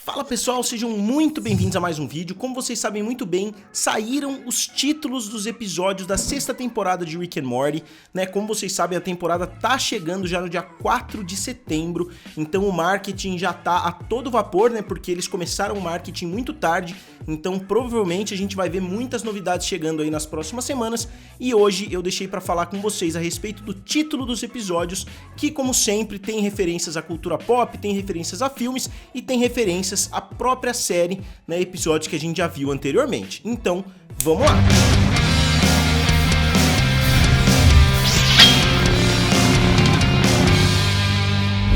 Fala pessoal, sejam muito bem-vindos a mais um vídeo. Como vocês sabem muito bem, saíram os títulos dos episódios da sexta temporada de Rick and Morty, né? Como vocês sabem, a temporada tá chegando já no dia 4 de setembro, então o marketing já tá a todo vapor, né? Porque eles começaram o marketing muito tarde, então provavelmente a gente vai ver muitas novidades chegando aí nas próximas semanas, e hoje eu deixei pra falar com vocês a respeito do título dos episódios, que como sempre tem referências à cultura pop, tem referências a filmes e tem referências à própria série, né, episódios que a gente já viu anteriormente. Então, vamos lá!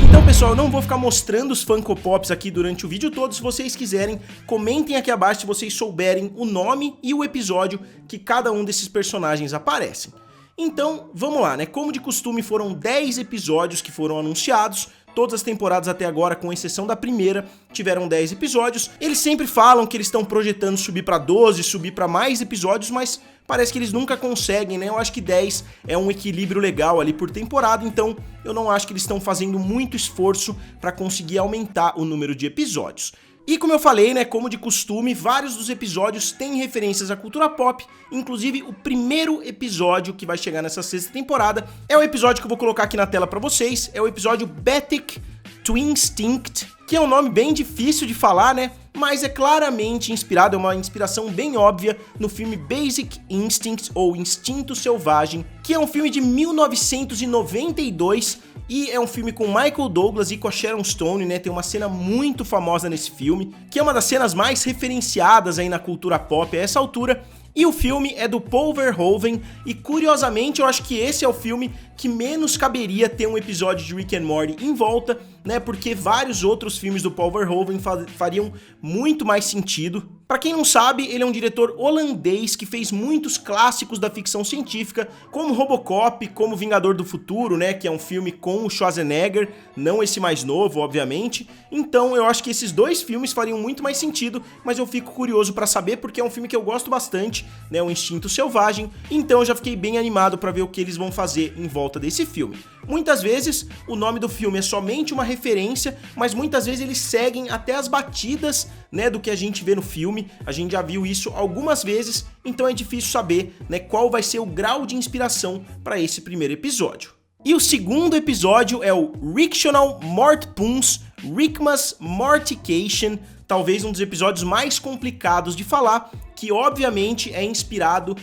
Então pessoal, eu não vou ficar mostrando os Funko Pops aqui durante o vídeo todo. Se vocês quiserem, comentem aqui abaixo se vocês souberem o nome e o episódio que cada um desses personagens aparecem. Então, vamos lá, né? Como de costume, foram 10 episódios que foram anunciados. Todas as temporadas até agora, com exceção da primeira, tiveram 10 episódios. Eles sempre falam que eles estão projetando subir pra 12, subir pra mais episódios, mas parece que eles nunca conseguem, né? Eu acho que 10 é um equilíbrio legal ali por temporada, então eu não acho que eles estão fazendo muito esforço pra conseguir aumentar o número de episódios. E como eu falei, né, como de costume, vários dos episódios têm referências à cultura pop, inclusive o primeiro episódio que vai chegar nessa sexta temporada é o episódio que eu vou colocar aqui na tela pra vocês, é o episódio Basic Twinstinct, que é um nome bem difícil de falar, né, mas é claramente inspirado, é uma inspiração bem óbvia no filme Basic Instinct, ou Instinto Selvagem, que é um filme de 1992, e é um filme com Michael Douglas e com a Sharon Stone, né? Tem uma cena muito famosa nesse filme, que é uma das cenas mais referenciadas aí na cultura pop a essa altura. E o filme é do Paul Verhoeven, e curiosamente eu acho que esse é o filme que menos caberia ter um episódio de Rick and Morty em volta, né? Porque vários outros filmes do Paul Verhoeven fariam muito mais sentido. Pra quem não sabe, ele é um diretor holandês que fez muitos clássicos da ficção científica, como Robocop, como Vingador do Futuro, né? Que é um filme com o Schwarzenegger, não esse mais novo, obviamente. Então eu acho que esses dois filmes fariam muito mais sentido, mas eu fico curioso pra saber porque é um filme que eu gosto bastante, né, o Instinto Selvagem, então eu já fiquei bem animado pra ver o que eles vão fazer em volta desse filme. Muitas vezes o nome do filme é somente uma referência, mas muitas vezes eles seguem até as batidas, né, do que a gente vê no filme. A gente já viu isso algumas vezes, então é difícil saber, né, qual vai ser o grau de inspiração para esse primeiro episódio. E o segundo episódio é o Rictional Mortpuns Rickmas Mortication, talvez um dos episódios mais complicados de falar, que obviamente é inspirado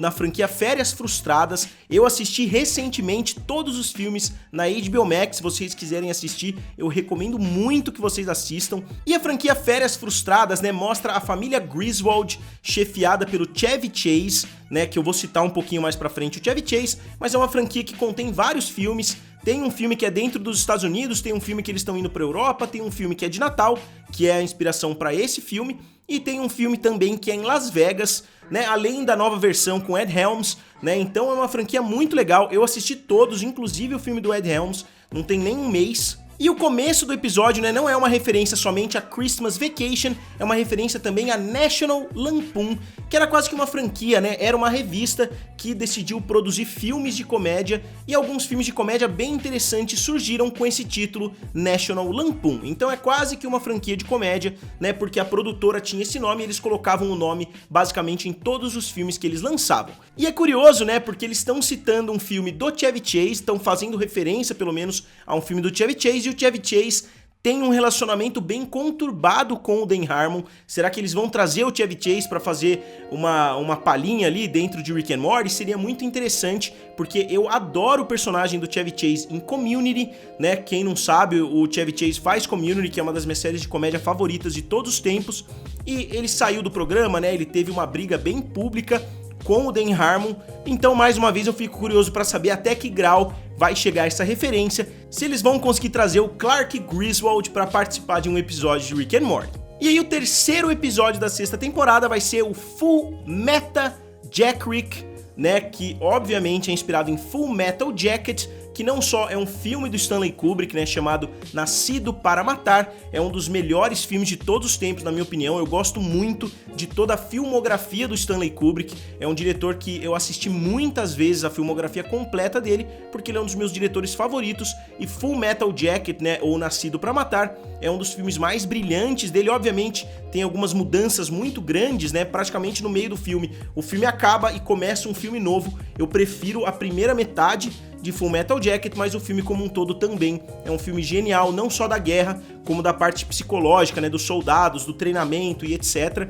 na franquia Férias Frustradas. Eu assisti recentemente todos os filmes na HBO Max, se vocês quiserem assistir, eu recomendo muito que vocês assistam. E a franquia Férias Frustradas, né, mostra a família Griswold, chefiada pelo Chevy Chase, né, que eu vou citar um pouquinho mais pra frente o Chevy Chase, mas é uma franquia que contém vários filmes. Tem um filme que é dentro dos Estados Unidos, tem um filme que eles estão indo pra Europa, tem um filme que é de Natal, que é a inspiração pra esse filme, e tem um filme também que é em Las Vegas, né, além da nova versão com Ed Helms, né, então é uma franquia muito legal. Eu assisti todos, inclusive o filme do Ed Helms, não tem nem um mês. E o começo do episódio, né, não é uma referência somente a Christmas Vacation, é uma referência também a National Lampoon, que era quase que uma franquia, né, era uma revista que decidiu produzir filmes de comédia, e alguns filmes de comédia bem interessantes surgiram com esse título, National Lampoon. Então é quase que uma franquia de comédia, né, porque a produtora tinha esse nome e eles colocavam o nome basicamente em todos os filmes que eles lançavam. E é curioso, né, porque eles estão citando um filme do Chevy Chase, estão fazendo referência pelo menos a um filme do Chevy Chase, e o Chevy Chase tem um relacionamento bem conturbado com o Dan Harmon. Será que eles vão trazer o Chevy Chase para fazer uma palhinha ali dentro de Rick and Morty? Seria muito interessante, porque eu adoro o personagem do Chevy Chase em Community, né? Quem não sabe, o Chevy Chase faz Community, que é uma das minhas séries de comédia favoritas de todos os tempos, e ele saiu do programa, né? Ele teve uma briga bem pública com o Dan Harmon, então mais uma vez eu fico curioso para saber até que grau vai chegar essa referência, se eles vão conseguir trazer o Clark Griswold para participar de um episódio de Rick and Morty. E aí o terceiro episódio da sexta temporada vai ser o Full Metal Jacket, né, que obviamente é inspirado em Full Metal Jacket, que não só é um filme do Stanley Kubrick, né, chamado Nascido para Matar, é um dos melhores filmes de todos os tempos, na minha opinião. Eu gosto muito de toda a filmografia do Stanley Kubrick, é um diretor que eu assisti muitas vezes a filmografia completa dele, porque ele é um dos meus diretores favoritos, e Full Metal Jacket, né, ou Nascido para Matar, é um dos filmes mais brilhantes dele. Obviamente tem algumas mudanças muito grandes, né, praticamente no meio do filme. O filme acaba e começa um filme novo. Eu prefiro a primeira metade de Full Metal Jacket, mas o filme como um todo também é um filme genial, não só da guerra, como da parte psicológica, né, dos soldados, do treinamento e etc.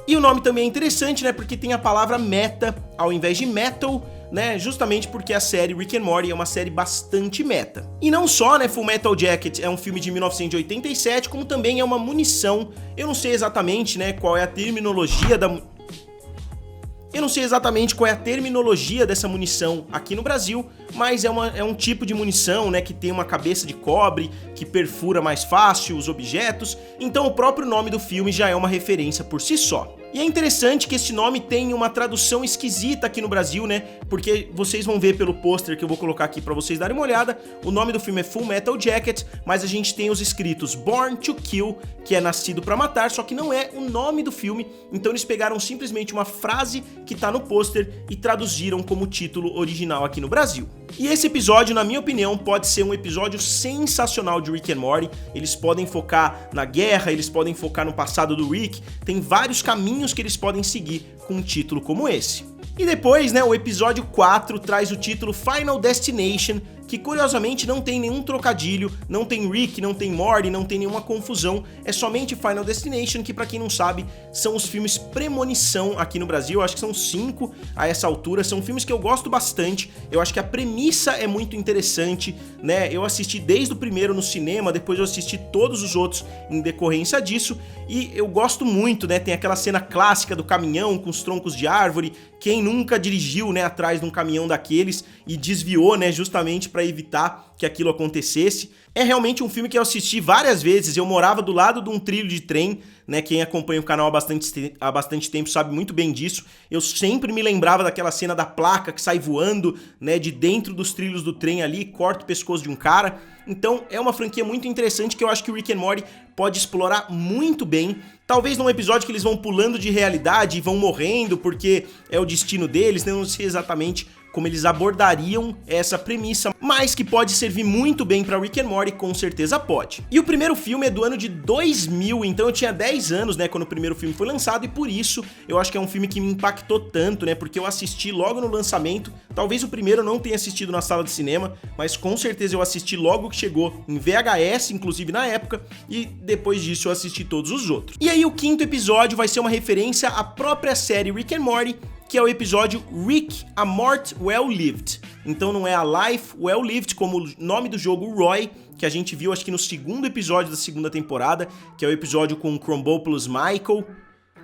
E o nome também é interessante, né, porque tem a palavra meta ao invés de metal, né, justamente porque a série Rick and Morty é uma série bastante meta. E não só, né, Full Metal Jacket é um filme de 1987, como também é uma munição. Eu não sei exatamente, né, qual é a terminologia dessa munição aqui no Brasil, mas é um tipo de munição, né, que tem uma cabeça de cobre, que perfura mais fácil os objetos, então o próprio nome do filme já é uma referência por si só. E é interessante que esse nome tem uma tradução esquisita aqui no Brasil, né, porque vocês vão ver pelo pôster que eu vou colocar aqui pra vocês darem uma olhada, o nome do filme é Full Metal Jacket, mas a gente tem os escritos Born to Kill, que é Nascido pra Matar, só que não é o nome do filme, então eles pegaram simplesmente uma frase que tá no pôster e traduziram como título original aqui no Brasil. E esse episódio, na minha opinião, pode ser um episódio sensacional de Rick and Morty. Eles podem focar na guerra, eles podem focar no passado do Rick, tem vários caminhos que eles podem seguir com um título como esse. E depois, né, o episódio 4 traz o título Final Destination, que curiosamente não tem nenhum trocadilho, não tem Rick, não tem Morty, não tem nenhuma confusão, é somente Final Destination, que pra quem não sabe, são os filmes Premonição aqui no Brasil. Eu acho que são 5 a essa altura, são filmes que eu gosto bastante, eu acho que a premissa é muito interessante, né, eu assisti desde o primeiro no cinema, depois eu assisti todos os outros em decorrência disso, e eu gosto muito, né, tem aquela cena clássica do caminhão com os troncos de árvore. Quem nunca dirigiu, né, atrás de um caminhão daqueles e desviou, né, justamente para evitar que aquilo acontecesse? É realmente um filme que eu assisti várias vezes. Eu morava do lado de um trilho de trem, né, quem acompanha o canal há bastante tempo sabe muito bem disso. Eu sempre me lembrava daquela cena da placa que sai voando, né, de dentro dos trilhos do trem ali, corta o pescoço de um cara. Então é uma franquia muito interessante que eu acho que o Rick and Morty pode explorar muito bem. Talvez num episódio que eles vão pulando de realidade e vão morrendo porque é o destino deles, né? Eu não sei exatamente como eles abordariam essa premissa, mas que pode servir muito bem pra Rick and Morty, com certeza pode. E o primeiro filme é do ano de 2000, então eu tinha 10 anos, né, quando o primeiro filme foi lançado, e por isso eu acho que é um filme que me impactou tanto, né, porque eu assisti logo no lançamento. Talvez o primeiro eu não tenha assistido na sala de cinema, mas com certeza eu assisti logo que chegou em VHS, inclusive na época, e depois disso eu assisti todos os outros. E aí o quinto episódio vai ser uma referência à própria série Rick and Morty, que é o episódio Rick, A Mort Well Lived. Então não é a Life Well Lived, como o nome do jogo Roy, que a gente viu acho que no segundo episódio da segunda temporada, que é o episódio com o Chrombopoulos Michael.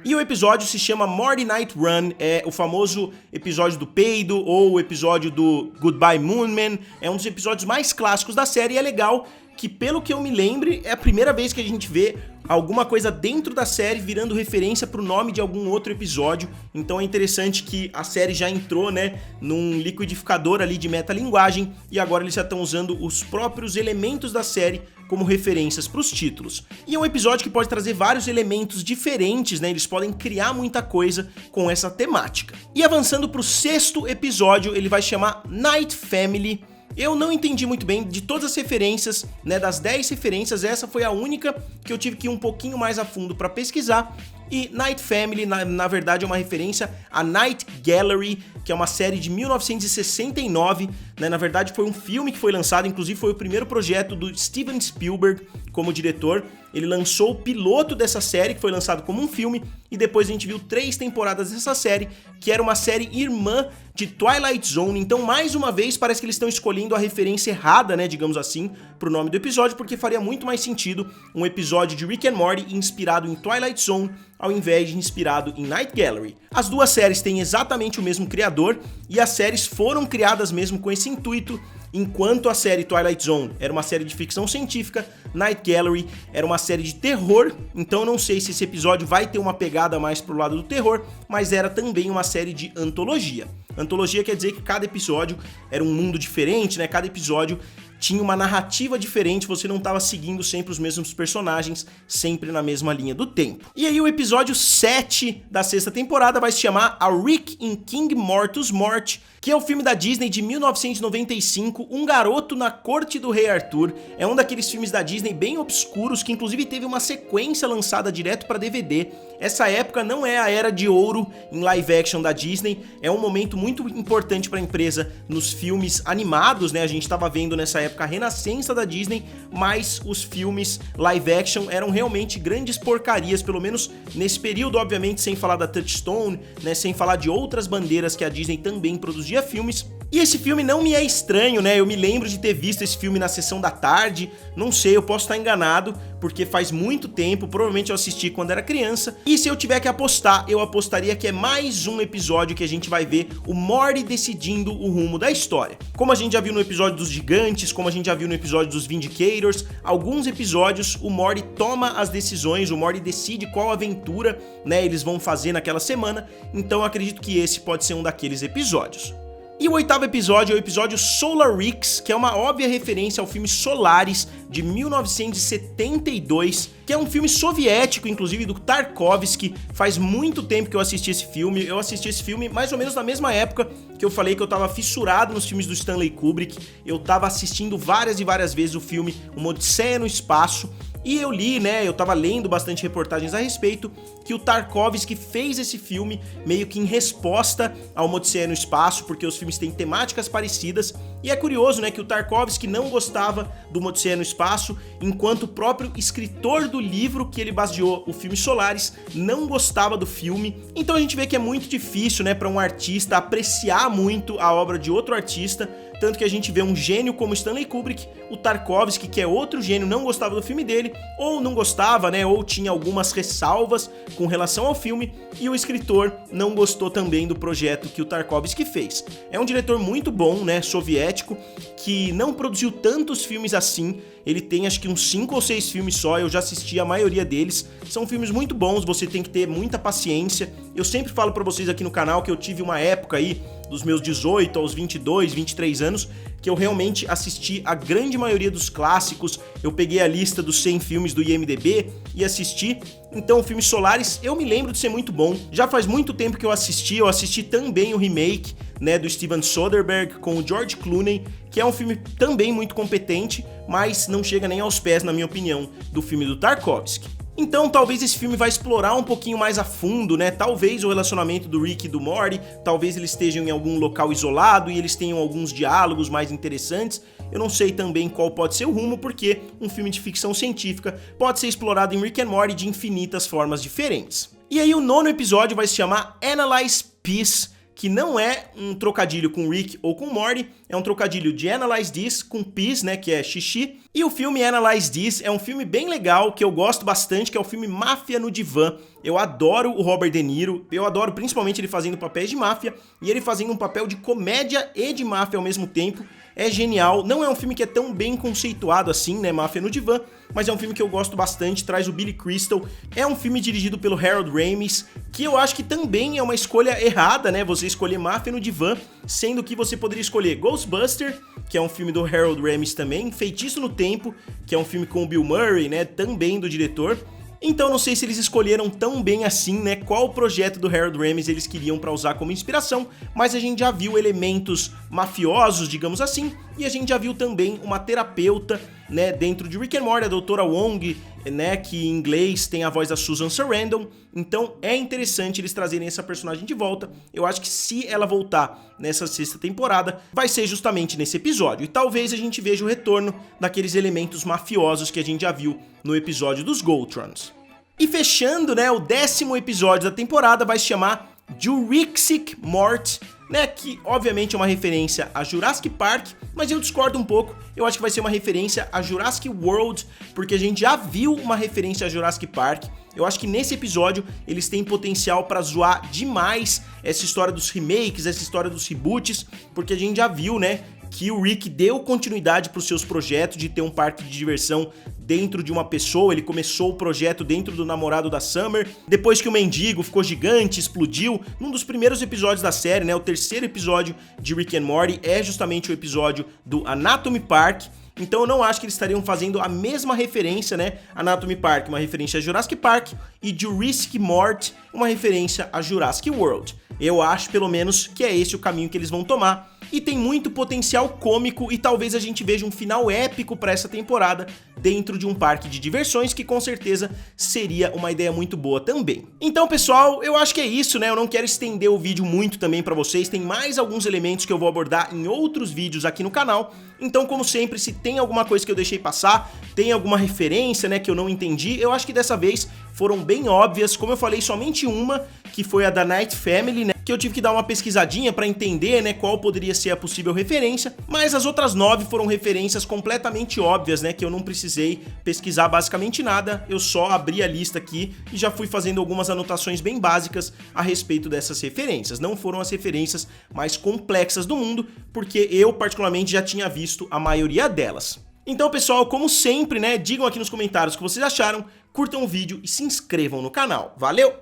E o episódio se chama Morty Night Run, é o famoso episódio do peido, ou o episódio do Goodbye Moon Man. É um dos episódios mais clássicos da série, e é legal que, pelo que eu me lembre, é a primeira vez que a gente vê alguma coisa dentro da série virando referência pro nome de algum outro episódio. Então é interessante que a série já entrou, né, num liquidificador ali de metalinguagem, e agora eles já estão usando os próprios elementos da série como referências para os títulos. E é um episódio que pode trazer vários elementos diferentes, né? Eles podem criar muita coisa com essa temática. E avançando pro sexto episódio, ele vai chamar Night Family. Eu não entendi muito bem de todas as referências, né, das 10 referências, essa foi a única que eu tive que ir um pouquinho mais a fundo para pesquisar. E Night Family, na verdade, é uma referência a Night Gallery, que é uma série de 1969, né? Na verdade foi um filme que foi lançado, inclusive foi o primeiro projeto do Steven Spielberg como diretor. Ele lançou o piloto dessa série, que foi lançado como um filme, e depois a gente viu 3 temporadas dessa série, que era uma série irmã de Twilight Zone. Então, mais uma vez, parece que eles estão escolhendo a referência errada, né, digamos assim, pro nome do episódio, porque faria muito mais sentido um episódio de Rick and Morty inspirado em Twilight Zone, ao invés de inspirado em Night Gallery. As duas séries têm exatamente o mesmo criador, e as séries foram criadas mesmo com esse intuito. Enquanto a série Twilight Zone era uma série de ficção científica, Night Gallery era uma série de terror, então eu não sei se esse episódio vai ter uma pegada mais pro lado do terror, mas era também uma série de antologia. Antologia quer dizer que cada episódio era um mundo diferente, né? Cada episódio tinha uma narrativa diferente, você não estava seguindo sempre os mesmos personagens, sempre na mesma linha do tempo. E aí o episódio 7 da sexta temporada vai se chamar A Rick in King Mortus Mort, que é o filme da Disney de 1995, Um Garoto na Corte do Rei Arthur. É um daqueles filmes da Disney bem obscuros, que inclusive teve uma sequência lançada direto para DVD. Essa época não é a era de ouro em live action da Disney, é um momento muito importante para a empresa nos filmes animados, né? A gente estava vendo nessa época a renascença da Disney, mas os filmes live action eram realmente grandes porcarias, pelo menos nesse período, obviamente sem falar da Touchstone, né? Sem falar de outras bandeiras que a Disney também produzia filmes. E esse filme não me é estranho, né? Eu me lembro de ter visto esse filme na sessão da tarde, não sei, eu posso estar enganado, porque faz muito tempo, provavelmente eu assisti quando era criança. E se eu tiver que apostar, eu apostaria que é mais um episódio que a gente vai ver o Morty decidindo o rumo da história. Como a gente já viu no episódio dos Gigantes, como a gente já viu no episódio dos Vindicators, alguns episódios o Morty toma as decisões, o Morty decide qual aventura, né, eles vão fazer naquela semana, então eu acredito que esse pode ser um daqueles episódios. E o oitavo episódio é o episódio Solarix, que é uma óbvia referência ao filme Solaris, de 1972, que é um filme soviético, inclusive do Tarkovsky. Faz muito tempo que eu assisti esse filme. Eu assisti esse filme mais ou menos na mesma época que eu falei que eu tava fissurado nos filmes do Stanley Kubrick. Eu tava assistindo várias e várias vezes o filme Uma Odisseia no Espaço. E eu li, né, eu tava lendo bastante reportagens a respeito, que o Tarkovsky fez esse filme meio que em resposta ao Uma Odisseia no Espaço, porque os filmes têm temáticas parecidas, e é curioso, né, que o Tarkovsky não gostava do Uma Odisseia no Espaço, enquanto o próprio escritor do livro que ele baseou o filme Solaris não gostava do filme. Então a gente vê que é muito difícil, né, para um artista apreciar muito a obra de outro artista, tanto que a gente vê um gênio como Stanley Kubrick, o Tarkovsky, que é outro gênio, não gostava do filme dele, ou não gostava, né, ou tinha algumas ressalvas com relação ao filme, e o escritor não gostou também do projeto que o Tarkovsky fez. É um diretor muito bom, né, soviético, que não produziu tantos filmes assim, ele tem acho que uns 5 ou 6 filmes só, eu já assisti a maioria deles, são filmes muito bons, você tem que ter muita paciência. Eu sempre falo pra vocês aqui no canal que eu tive uma época aí, dos meus 18 aos 22, 23 anos, que eu realmente assisti a grande maioria dos clássicos, eu peguei a lista dos 100 filmes do IMDb e assisti. Então o filme Solaris eu me lembro de ser muito bom, já faz muito tempo que eu assisti também o remake, né, do Steven Soderbergh com o George Clooney, que é um filme também muito competente, mas não chega nem aos pés, na minha opinião, do filme do Tarkovsky. Então talvez esse filme vai explorar um pouquinho mais a fundo, né, talvez o relacionamento do Rick e do Morty, talvez eles estejam em algum local isolado e eles tenham alguns diálogos mais interessantes. Eu não sei também qual pode ser o rumo, porque um filme de ficção científica pode ser explorado em Rick and Morty de infinitas formas diferentes. E aí o nono episódio vai se chamar Analyze Peace, que não é um trocadilho com Rick ou com Morty, é um trocadilho de Analyze This com Peace, né, que é xixi. E o filme Analyze This é um filme bem legal, que eu gosto bastante, que é o filme Máfia no Divã. Eu adoro o Robert De Niro, eu adoro principalmente ele fazendo papéis de máfia, e ele fazendo um papel de comédia e de máfia ao mesmo tempo. É genial, não é um filme que é tão bem conceituado assim, né, Máfia no Divã, mas é um filme que eu gosto bastante, traz o Billy Crystal. É um filme dirigido pelo Harold Ramis, que eu acho que também é uma escolha errada, né, você escolher Máfia no Divã, sendo que você poderia escolher Ghostbuster, que é um filme do Harold Ramis também, Feitiço no Tempo, que é um filme com o Bill Murray, né, também do diretor. Então não sei se eles escolheram tão bem assim, né, qual projeto do Harold Ramis eles queriam para usar como inspiração, mas a gente já viu elementos mafiosos, digamos assim, e a gente já viu também uma terapeuta, né, dentro de Rick and Morty, a doutora Wong, né, que em inglês tem a voz da Susan Sarandon. Então é interessante eles trazerem essa personagem de volta. Eu acho que se ela voltar nessa sexta temporada, vai ser justamente nesse episódio, e talvez a gente veja o retorno daqueles elementos mafiosos que a gente já viu no episódio dos Goltrons. E fechando, né, o 10º episódio da temporada vai se chamar Jurassic Mort, né, que obviamente é uma referência a Jurassic Park, mas eu discordo um pouco. Eu acho que vai ser uma referência a Jurassic World, porque a gente já viu uma referência a Jurassic Park. Eu acho que nesse episódio eles têm potencial pra zoar demais essa história dos remakes, essa história dos reboots, porque a gente já viu, né, que o Rick deu continuidade para os seus projetos de ter um parque de diversão dentro de uma pessoa, ele começou o projeto dentro do namorado da Summer, depois que o mendigo ficou gigante, explodiu, num dos primeiros episódios da série, né, o terceiro episódio de Rick and Morty é justamente o episódio do Anatomy Park. Então eu não acho que eles estariam fazendo a mesma referência, né? Anatomy Park, uma referência a Jurassic Park, e Jurassic Morty, uma referência a Jurassic World. Eu acho, pelo menos, que é esse o caminho que eles vão tomar. E tem muito potencial cômico e talvez a gente veja um final épico para essa temporada dentro de um parque de diversões, que com certeza seria uma ideia muito boa também. Então, pessoal, eu acho que é isso, né? Eu não quero estender o vídeo muito também para vocês, tem mais alguns elementos que eu vou abordar em outros vídeos aqui no canal. Então, como sempre, se tem alguma coisa que eu deixei passar, tem alguma referência, né, que eu não entendi, eu acho que dessa vez foram bem óbvias. Como eu falei, somente uma, que foi a da Night Family, né, que eu tive que dar uma pesquisadinha pra entender, né, qual poderia ser a possível referência, mas as outras 9 foram referências completamente óbvias, né, que eu não precisei pesquisar basicamente nada, eu só abri a lista aqui e já fui fazendo algumas anotações bem básicas a respeito dessas referências. Não foram as referências mais complexas do mundo, porque eu particularmente já tinha visto a maioria delas. Então, pessoal, como sempre, né, digam aqui nos comentários o que vocês acharam, curtam o vídeo e se inscrevam no canal. Valeu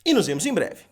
e nos vemos em breve.